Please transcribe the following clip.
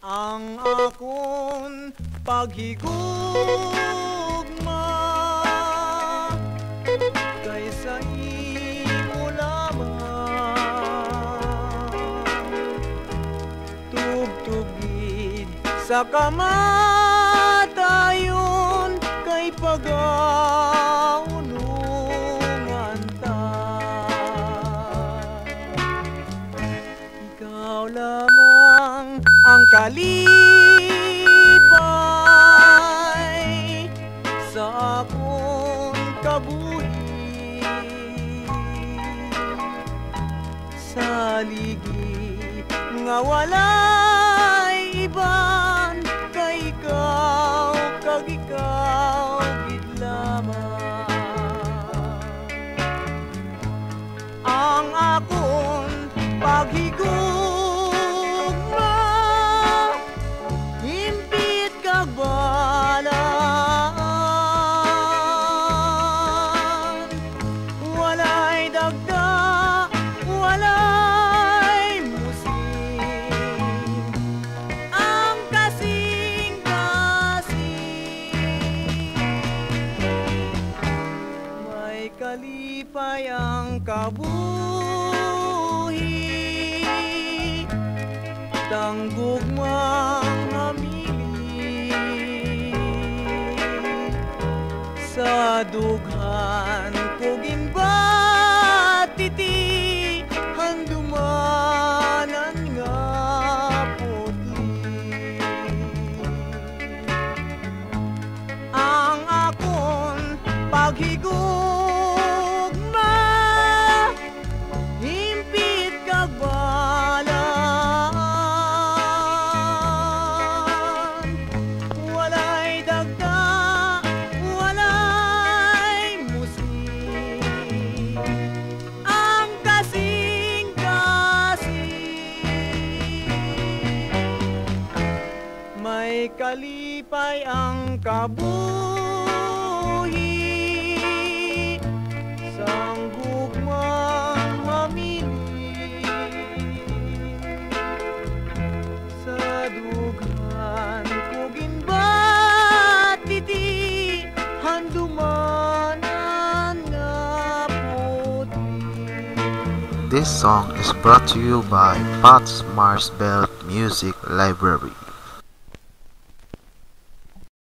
ang akong paghigugma kaysa imo lamang. Tugtugid sa kamatayon kay pag-aunungan ta. Ikaw lamang ang kalipay sa akong kabuhi, sa ligi nga walay iban kay ikaw kag ikaw gid lamang. Ang akong paghigugma himpit kag balaan, walay dagda, walay musim, ang kasing-kasing. May kalipay ang kabuhi, tanggugmang hamili sa dughan ko ginbatiti handumanan nga putli. Ang akong paghigugma himpit kag balaan, walay dagda, walay musim, ang kasing-kasing. May kalipay ang kabuhi, sanggugmang mamili sa dughan ko ginbatiti handumanan nga putli. This song is brought to you by Pat's Mars Belt Music Library.